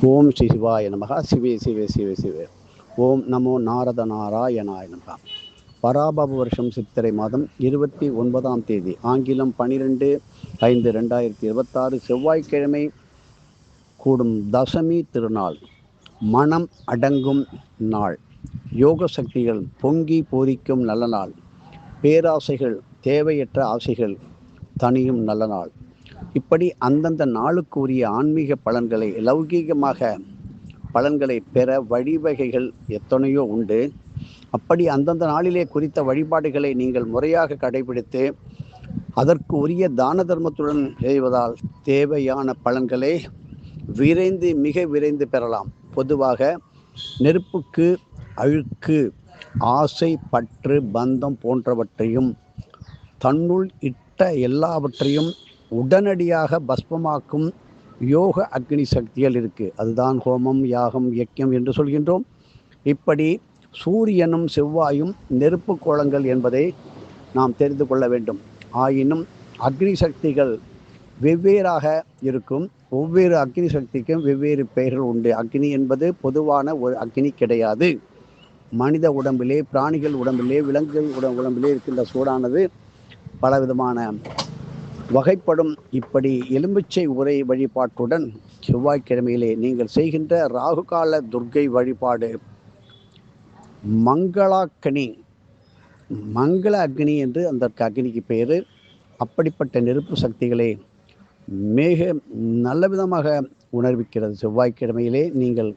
ஓம் ஸ்ரீ சிவாய நமகா. சிவே சிவே சிவே சிவே. ஓம் நமோ நாரத நாராயணாய நமகா. பராபவ வருஷம் சித்திரை மாதம் 29ஆம் தேதி, ஆங்கிலம் 12/5/2026, செவ்வாய்க்கிழமை கூடும் தசமி திருநாள். மனம் அடங்கும் நாள். யோக சக்திகள் பொங்கி போதிக்கும் நல்ல நாள். பேராசைகள், தேவையற்ற ஆசைகள் தனியும் நல்ல நாள். இப்படி அந்தந்த நாளுக்கு உரிய ஆன்மீக பலன்களை, லௌகீகமாக பலன்களை பெற வழிவகைகள் எத்தனையோ உண்டு. அப்படி அந்தந்த நாளிலே குறித்த வழிபாடுகளை நீங்கள் முறையாக கடைபிடித்து அதற்கு உரிய தான தர்மத்துடன் செய்வதால் தேவையான பலன்களை மிக விரைந்து பெறலாம். பொதுவாக நெருப்புக்கு அழுக்கு, ஆசை, பற்று, பந்தம் போன்றவற்றையும் தன்னுள் இட்ட எல்லாவற்றையும் உடனடியாக பஸ்மமாக்கும் யோக அக்னி சக்திகள் இருக்குது. அதுதான் ஹோமம், யாகம், யக்ஞம் என்று சொல்கின்றோம். இப்படி சூரியனும் செவ்வாயும் நெருப்பு கோலங்கள் என்பதை நாம் தெரிந்து கொள்ள வேண்டும். ஆயினும் அக்னி சக்திகள் வெவ்வேறாக இருக்கும். ஒவ்வொரு அக்னி சக்திக்கும் வெவ்வேறு பெயர்கள் உண்டு. அக்னி என்பது பொதுவான ஒரு அக்னி கிடையாது. மனித உடம்பிலே, பிராணிகள் உடம்பிலே, விலங்குகள் உடம்பிலே இருக்கின்ற சூடானது பலவிதமான வகைப்படும். இப்படி எலும்பிச்சை உரை வழிபாட்டுடன் செவ்வாய்க்கிழமையிலே நீங்கள் செய்கின்ற ராகுகால துர்க்கை வழிபாடு மங்கள அக்னி என்று அந்த அக்னிக்கு பெயர். அப்படிப்பட்ட நெருப்பு சக்திகளை மிக நல்ல விதமாக உணர்விக்கிறது. செவ்வாய்க்கிழமையிலே நீங்கள்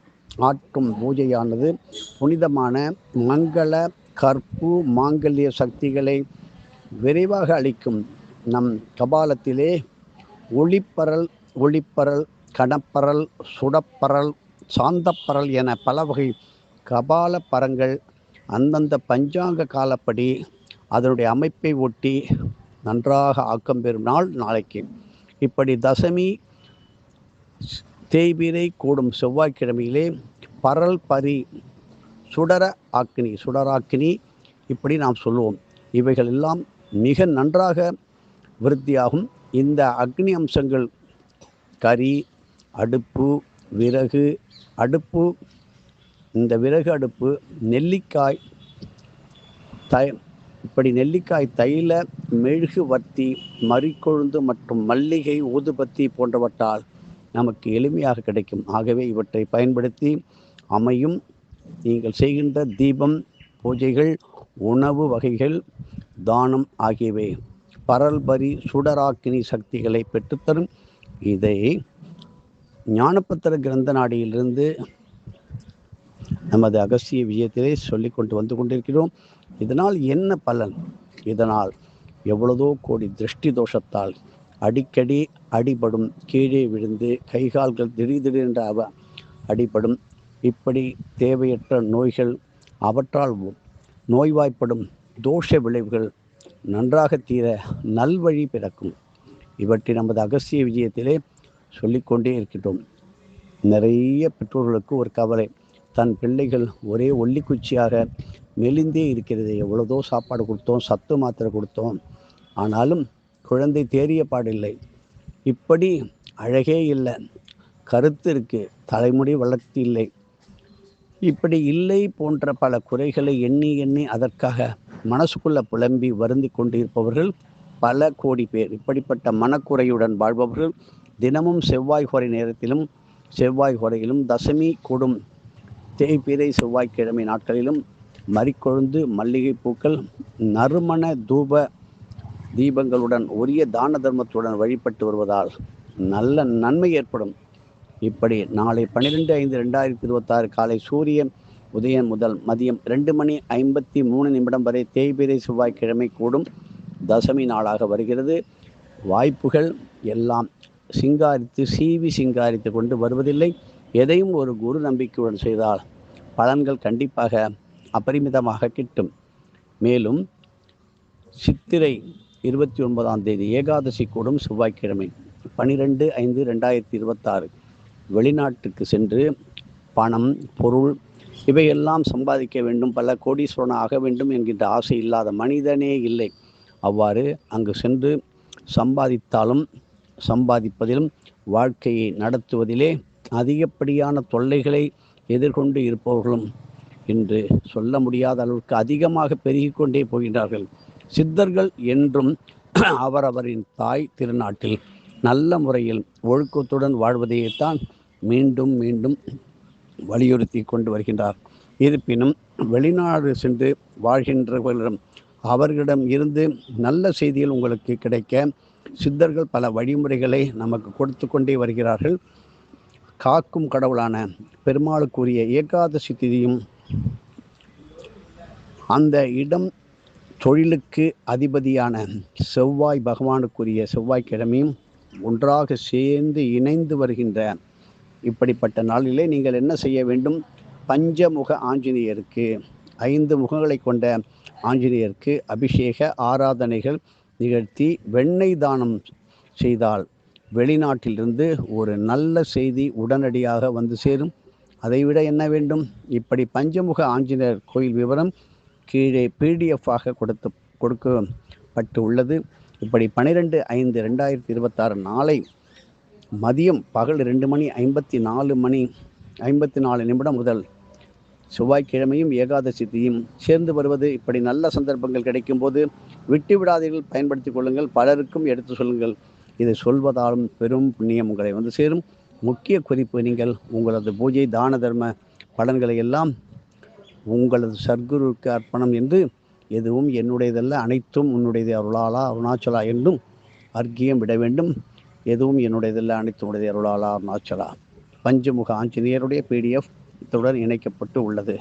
ஆற்றும் பூஜையானது புனிதமான மங்கள கற்பு மாங்கல்ய சக்திகளை விரைவாக அளிக்கும். நம் கபாலத்திலே ஒளிப்பரல், கணப்பரல், சுடப்பரல், சாந்தப்பரல் என பல வகை கபால பரங்கள் அந்தந்த பஞ்சாங்க காலப்படி அதனுடைய அமைப்பை ஒட்டி நன்றாக ஆக்கம் பெறும் நாள் நாளைக்கு. இப்படி தசமி தேய்பிரை கூடும் செவ்வாய்க்கிழமையிலே பரல் பரி சுடராக்கினி இப்படி நாம் சொல்லுவோம். இவைகள் எல்லாம் மிக நன்றாக விருத்தியாகும். இந்த அக்னி அம்சங்கள் கரி அடுப்பு, விறகு அடுப்பு, இந்த விறகு அடுப்பு, நெல்லிக்காய் தைல, மெழுகு வர்த்தி, மறிக்கொழுந்து மற்றும் மல்லிகை, ஊதுபத்தி போன்றவற்றால் நமக்கு எளிமையாக கிடைக்கும். ஆகவே இவற்றை பயன்படுத்தி அமையும் நீங்கள் செய்கின்ற தீபம், பூஜைகள், உணவு வகைகள், தானம் ஆகியவை பரல்பரி சுடராக்கினி சக்திகளை பெற்றுத்தரும். இதை ஞானப்பத்திர கிரந்த நாடியிலிருந்து நமது அகஸ்திய விஜயத்திலே சொல்லி வந்து கொண்டிருக்கிறோம். இதனால் என்ன பலன்? இதனால் எவ்வளதோ கோடி திருஷ்டி தோஷத்தால் அடிக்கடி அடிபடும், கீழே விழுந்து கைகால்கள் திடீரென்று அடிபடும். இப்படி தேவையற்ற நோய்கள், அவற்றால் நோய்வாய்ப்படும் தோஷ விளைவுகள் நன்றாக தீர நல்வழி பிறக்கும். இவற்றை நமது அகஸ்திய விஜயத்திலே சொல்லிக்கொண்டே இருக்கின்றோம். நிறைய பெற்றோர்களுக்கு ஒரு கவலை, தன் பிள்ளைகள் ஒரே ஒல்லிக்குச்சியாக மெலிந்தே இருக்கிறது. எவ்வளதோ சாப்பாடு கொடுத்தோம், சத்து மாத்திரை கொடுத்தோம், ஆனாலும் குழந்தை தேறிய பாடில்லை. இப்படி அழகே இல்லை, கருத்து இருக்கு, தலைமுடி வளர்ச்சி இல்லை, இப்படி இல்லை போன்ற பல குறைகளை எண்ணி எண்ணி அதற்காக மனசுக்குள்ள புலம்பி வருந்தி கொண்டிருப்பவர்கள் பல கோடி பேர். இப்படிப்பட்ட மனக்குறையுடன் வாழ்பவர்கள் தினமும் செவ்வாய் ஹோரை நேரத்திலும், செவ்வாய் ஹோரையிலும், தசமி கூடும் தேய்பிறை செவ்வாய்க்கிழமை நாட்களிலும் மறிக்கொழுந்து, மல்லிகை பூக்கள், நறுமண தூப தீபங்களுடன் உரிய தான தர்மத்துடன் வழிபட்டு வருவதால் நல்ல நன்மை ஏற்படும். இப்படி நாளை 12/5/2026 காலை சூரியன் உதயம் முதல் மதியம் 2:53 வரை தேய்பிறை செவ்வாய்க்கிழமை கூடும் தசமி நாளாக வருகிறது. வாய்ப்புகள் எல்லாம் சிங்காரித்து கொண்டு வருவதில்லை. எதையும் ஒரு குரு நம்பிக்கையுடன் செய்தால் பலன்கள் கண்டிப்பாக அபரிமிதமாக கிட்டும். மேலும் சித்திரை 29ஆம் தேதி ஏகாதசி கூடும் செவ்வாய்க்கிழமை 12/5/2026 வெளிநாட்டுக்கு சென்று பணம், பொருள் இவையெல்லாம் சம்பாதிக்க வேண்டும், பல கோடீஸ்வரன் ஆக வேண்டும் என்கின்ற ஆசை இல்லாத மனிதனே இல்லை. அவ்வாறு அங்கு சென்று சம்பாதிப்பதிலும் வாழ்க்கையை நடத்துவதிலே அதிகப்படியான தொல்லைகளை எதிர்கொண்டு இருப்பவர்களும் இன்று சொல்ல முடியாத அளவுக்கு அதிகமாக பெருகி கொண்டே போகின்றார்கள். சித்தர்கள் என்றும் அவரவரின் தாய் திருநாட்டில் நல்ல முறையில் ஒழுக்கத்துடன் வாழ்வதையேத்தான் மீண்டும் மீண்டும் வலியுறுத்தி கொண்டு வருகின்றார். இருப்பினும் வெளிநாடு சென்று வாழ்கின்றவர்களிடம் அவர்களிடம் இருந்து நல்ல செய்திகள் உங்களுக்கு கிடைக்க சித்தர்கள் பல வழிமுறைகளை நமக்கு கொடுத்து கொண்டே வருகிறார்கள். காக்கும் கடவுளான பெருமாளுக்குரிய ஏகாதசி திதியும் அந்த இடம் தொழிலுக்கு அதிபதியான செவ்வாய் பகவானுக்குரிய செவ்வாய்க்கிழமையும் ஒன்றாக சேர்ந்து இணைந்து வருகின்ற இப்படிப்பட்ட நாளிலே நீங்கள் என்ன செய்ய வேண்டும்? பஞ்சமுக ஆஞ்சநேயருக்கு 5 முகங்களை கொண்ட ஆஞ்சநேயருக்கு அபிஷேக ஆராதனைகள் நிகழ்த்தி வெண்ணெய் தானம் செய்தால் வெளிநாட்டிலிருந்து ஒரு நல்ல செய்தி உடனடியாக வந்து சேரும். அதைவிட என்ன வேண்டும்? இப்படி பஞ்சமுக ஆஞ்சநேயர் கோயில் விவரம் கீழே PDF-ஆக கொடுக்கப்பட்டு உள்ளது. இப்படி 12/5/2026 நாளை மதியம் பகல் 2:54 முதல் செவ்வாய்க்கிழமையும் ஏகாதசி திதியும் சேர்ந்து வருவது. இப்படி நல்ல சந்தர்ப்பங்கள் கிடைக்கும் போது விட்டு விடாதீர்கள், பயன்படுத்திக் கொள்ளுங்கள். பலருக்கும் எடுத்து சொல்லுங்கள். இதை சொல்வதாலும் பெரும் புண்ணியம் உங்களை வந்து சேரும். முக்கிய குறிப்பு, நீங்கள் உங்களது பூஜை தான தர்ம பலன்களை எல்லாம் உங்களது சர்க்குருக்கு அர்ப்பணம் என்று எதுவும் என்னுடையதல்ல, அனைத்தும் உன்னுடையது அருளாளா அருணாச்சலா என்றும் அர்க்கியம் விட வேண்டும். எதுவும் என்னுடையதல்ல, அனைத்தும் உடையது அருளாளா அருணாச்சலா. பஞ்சமுக ஆஞ்சநேயருடைய PDF இத்துடன் இணைக்கப்பட்டு உள்ளது.